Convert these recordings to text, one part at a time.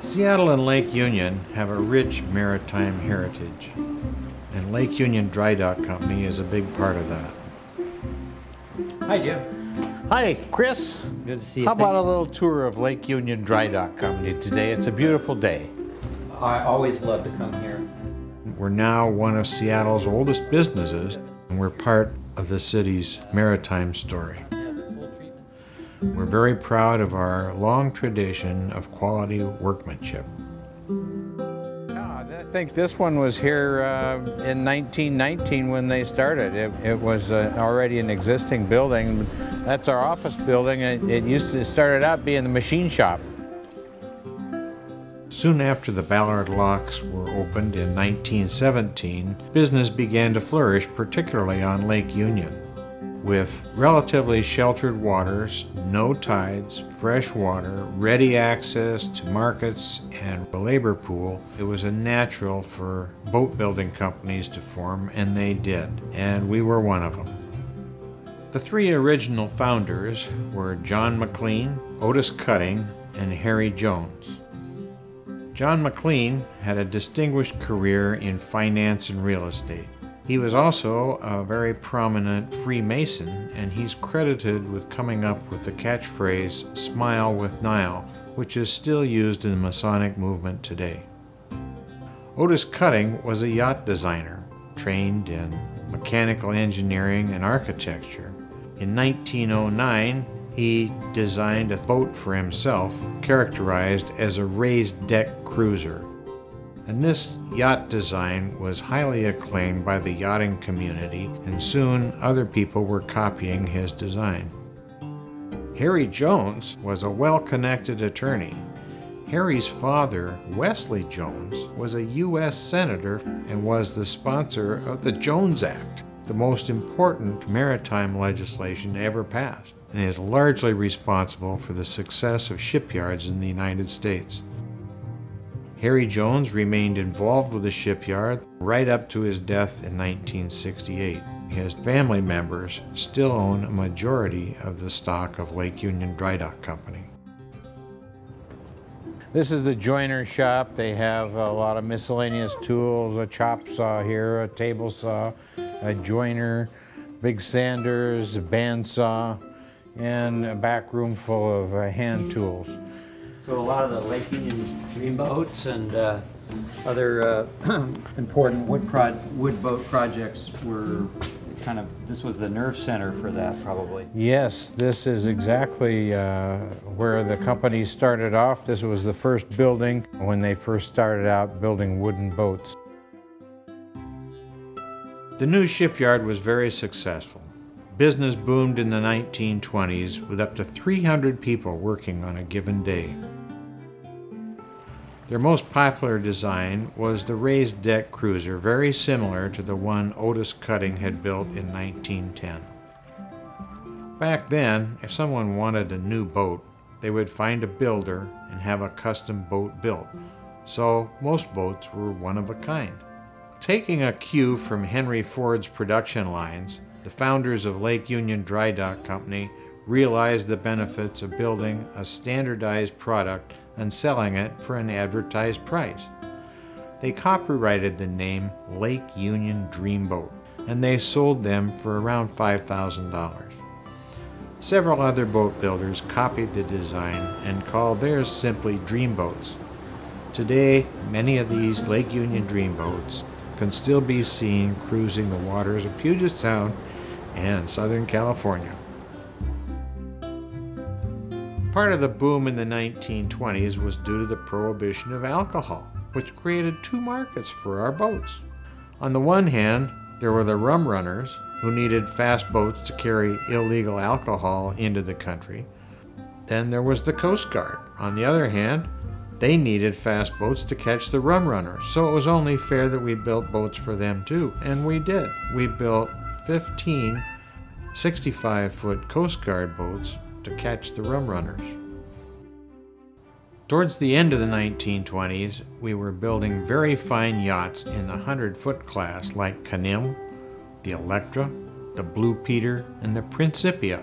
Seattle and Lake Union have a rich maritime heritage, and Lake Union Drydock Company is a big part of that. Hi, Jim. Hi, Chris. Good to see you. How about a little tour of Lake Union Drydock Company today? It's a beautiful day. I always love to come here. We're now one of Seattle's oldest businesses, and we're part of the city's maritime story. We're very proud of our long tradition of quality workmanship. I think this one was here in 1919 when they started. It was already an existing building. That's our office building. It started out being the machine shop. Soon after the Ballard locks were opened in 1917, business began to flourish, particularly on Lake Union. With relatively sheltered waters, no tides, fresh water, ready access to markets, and a labor pool, it was a natural for boat building companies to form, and they did, and we were one of them. The three original founders were John McLean, Otis Cutting, and Harry Jones. John McLean had a distinguished career in finance and real estate. He was also a very prominent Freemason, and he's credited with coming up with the catchphrase, "Smile with Nile," which is still used in the Masonic movement today. Otis Cutting was a yacht designer, trained in mechanical engineering and architecture. In 1909, he designed a boat for himself, characterized as a raised deck cruiser. And this yacht design was highly acclaimed by the yachting community, and soon other people were copying his design. Harry Jones was a well-connected attorney. Harry's father, Wesley Jones, was a U.S. Senator and was the sponsor of the Jones Act, the most important maritime legislation ever passed, and is largely responsible for the success of shipyards in the United States. Harry Jones remained involved with the shipyard right up to his death in 1968. His family members still own a majority of the stock of Lake Union Drydock Company. This is the joiner shop. They have a lot of miscellaneous tools, a chop saw here, a table saw, a joiner, big sanders, a bandsaw, and a back room full of hand tools. So a lot of the Lake Union dream boats and other important wood boat projects were this was the nerve center for that, probably. Yes, this is exactly where the company started off. This was the first building when they first started out building wooden boats. The new shipyard was very successful. Business boomed in the 1920s with up to 300 people working on a given day. Their most popular design was the raised deck cruiser, very similar to the one Otis Cutting had built in 1910. Back then, if someone wanted a new boat, they would find a builder and have a custom boat built, so most boats were one of a kind. Taking a cue from Henry Ford's production lines, the founders of Lake Union Drydock Company realized the benefits of building a standardized product and selling it for an advertised price. They copyrighted the name Lake Union Dreamboat, and they sold them for around $5,000. Several other boat builders copied the design and called theirs simply Dreamboats. Today, many of these Lake Union Dreamboats can still be seen cruising the waters of Puget Sound and Southern California. Part of the boom in the 1920s was due to the prohibition of alcohol, which created two markets for our boats. On the one hand, there were the rum runners, who needed fast boats to carry illegal alcohol into the country. Then there was the Coast Guard. On the other hand, they needed fast boats to catch the rum runners, so it was only fair that we built boats for them too, and we did. We built 15 65-foot Coast Guard boats to catch the rum runners. Towards the end of the 1920s, we were building very fine yachts in the 100-foot class like Canim, the Electra, the Blue Peter, and the Principia,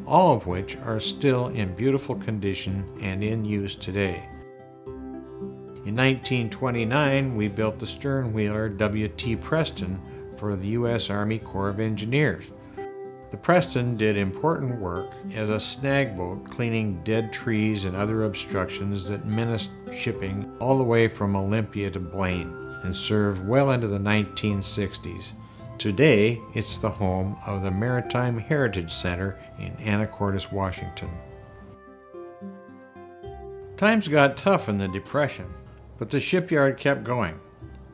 all of which are still in beautiful condition and in use today. In 1929, we built the stern wheeler W.T. Preston for the U.S. Army Corps of Engineers. The Preston did important work as a snag boat, cleaning dead trees and other obstructions that menaced shipping all the way from Olympia to Blaine, and served well into the 1960s. Today, it's the home of the Maritime Heritage Center in Anacortes, Washington. Times got tough in the Depression, but the shipyard kept going.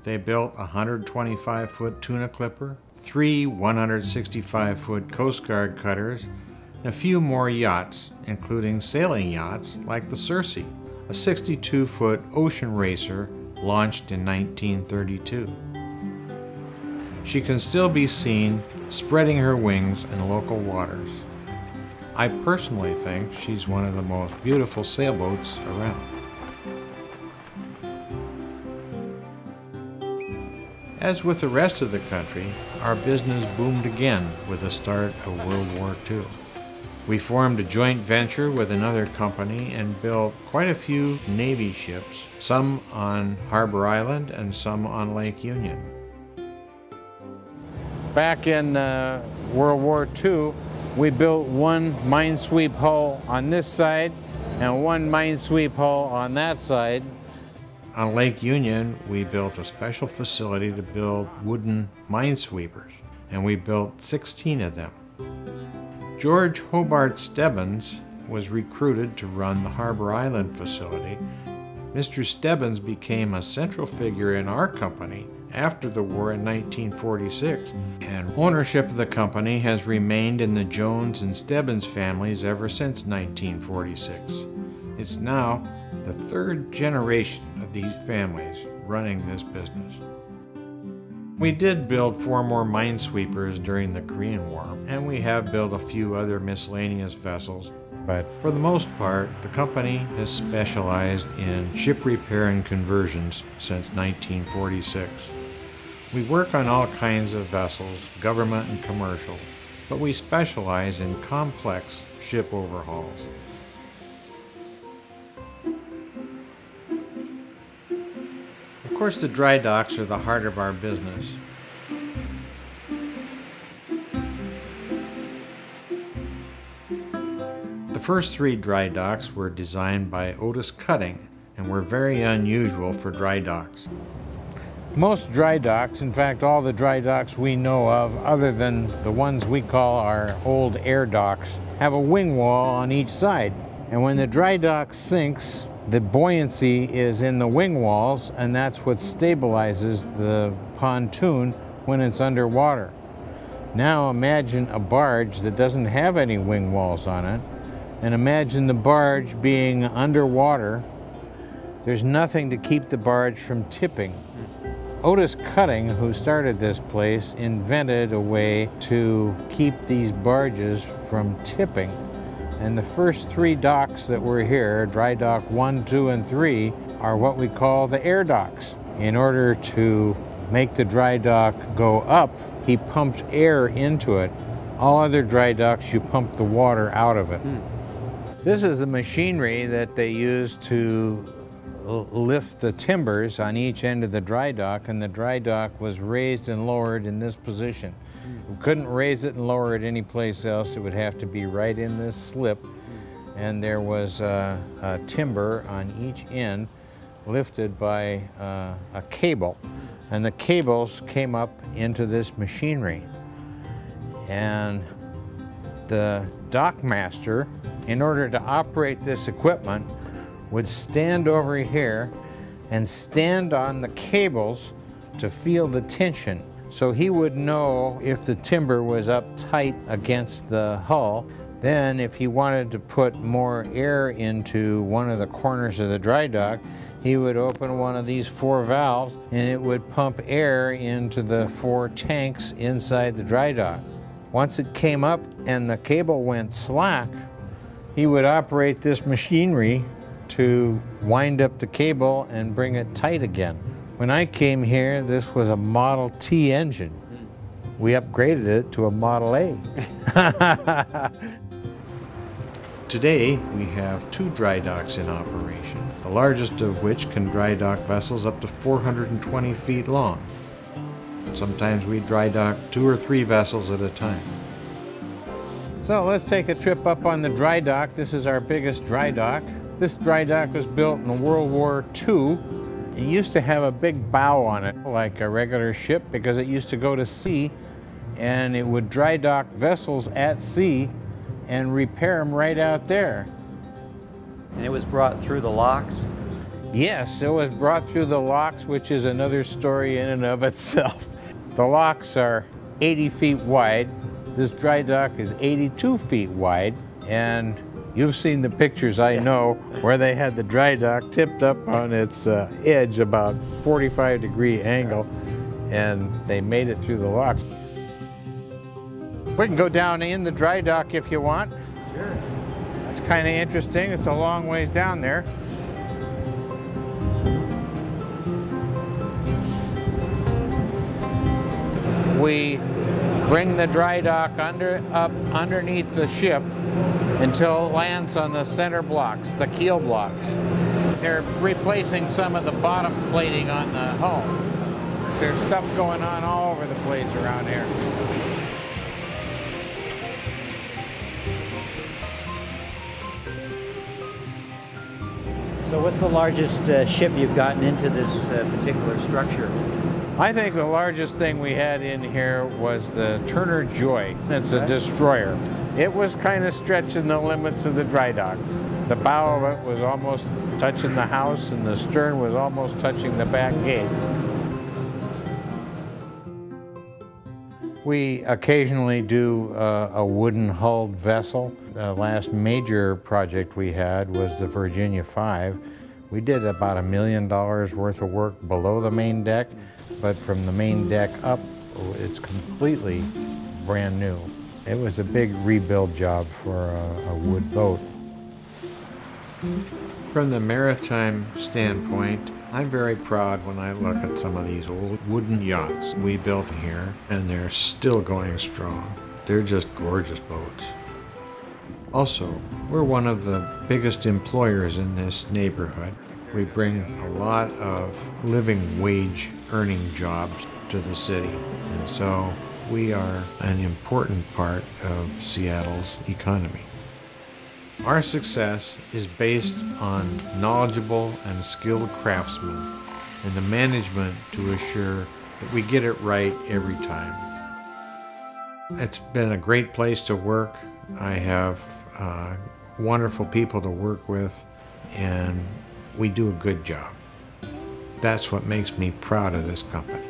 They built a 125-foot tuna clipper, 3 165-foot Coast Guard cutters, and a few more yachts, including sailing yachts like the Circe, a 62-foot ocean racer launched in 1932. She can still be seen spreading her wings in local waters. I personally think she's one of the most beautiful sailboats around. As with the rest of the country, our business boomed again with the start of World War II. We formed a joint venture with another company and built quite a few Navy ships, some on Harbor Island and some on Lake Union. Back in World War II, we built one minesweep hull on this side and one minesweep hull on that side. On Lake Union, we built a special facility to build wooden minesweepers, and we built 16 of them. George Hobart Stebbins was recruited to run the Harbor Island facility. Mr. Stebbins became a central figure in our company after the war in 1946, and ownership of the company has remained in the Jones and Stebbins families ever since 1946. It's now the third generation of these families running this business. We did build 4 more minesweepers during the Korean War, and we have built a few other miscellaneous vessels, but for the most part, the company has specialized in ship repair and conversions since 1946. We work on all kinds of vessels, government and commercial, but we specialize in complex ship overhauls. Of course, the dry docks are the heart of our business. The first 3 dry docks were designed by Otis Cutting and were very unusual for dry docks. Most dry docks, in fact all the dry docks we know of, other than the ones we call our old air docks, have a wing wall on each side. And when the dry dock sinks, the buoyancy is in the wing walls, and that's what stabilizes the pontoon when it's underwater. Now imagine a barge that doesn't have any wing walls on it, and imagine the barge being underwater. There's nothing to keep the barge from tipping. Otis Cutting, who started this place, invented a way to keep these barges from tipping. And the first 3 docks that were here, dry dock 1, 2, and 3, are what we call the air docks. In order to make the dry dock go up, he pumped air into it. All other dry docks, you pump the water out of it. This is the machinery that they use to lift the timbers on each end of the dry dock, and the dry dock was raised and lowered in this position. We couldn't raise it and lower it anyplace else. It would have to be right in this slip, and there was a timber on each end lifted by a cable, and the cables came up into this machinery. And the dockmaster, in order to operate this equipment, would stand over here and stand on the cables to feel the tension. So he would know if the timber was up tight against the hull. Then if he wanted to put more air into one of the corners of the dry dock, he would open one of these 4 valves and it would pump air into the 4 tanks inside the dry dock. Once it came up and the cable went slack, he would operate this machinery to wind up the cable and bring it tight again. When I came here, this was a Model T engine. We upgraded it to a Model A. Today, we have 2 dry docks in operation, the largest of which can dry dock vessels up to 420 feet long. Sometimes we dry dock 2 or 3 vessels at a time. So let's take a trip up on the dry dock. This is our biggest dry dock. This dry dock was built in World War II. It used to have a big bow on it, like a regular ship, because it used to go to sea, and it would dry dock vessels at sea and repair them right out there. And it was brought through the locks? Yes, it was brought through the locks, which is another story in and of itself. The locks are 80 feet wide. This dry dock is 82 feet wide, and you've seen the pictures, I know, where they had the dry dock tipped up on its edge, about 45-degree angle, and they made it through the locks. We can go down in the dry dock if you want. Sure. It's kind of interesting. It's a long ways down there. We bring the dry dock up underneath the ship until it lands on the center blocks, the keel blocks. They're replacing some of the bottom plating on the hull. There's stuff going on all over the place around here. So what's the largest ship you've gotten into this particular structure? I think the largest thing we had in here was the Turner Joy. It's a destroyer. It was kind of stretching the limits of the dry dock. The bow of it was almost touching the house, and the stern was almost touching the back gate. We occasionally do a wooden hulled vessel. The last major project we had was the Virginia 5. We did about $1 million worth of work below the main deck, but from the main deck up, it's completely brand new. It was a big rebuild job for a wood boat. From the maritime standpoint, I'm very proud when I look at some of these old wooden yachts we built here, and they're still going strong. They're just gorgeous boats. Also, we're one of the biggest employers in this neighborhood. We bring a lot of living wage earning jobs to the city, and so we are an important part of Seattle's economy. Our success is based on knowledgeable and skilled craftsmen and the management to assure that we get it right every time. It's been a great place to work. I have wonderful people to work with, and we do a good job. That's what makes me proud of this company.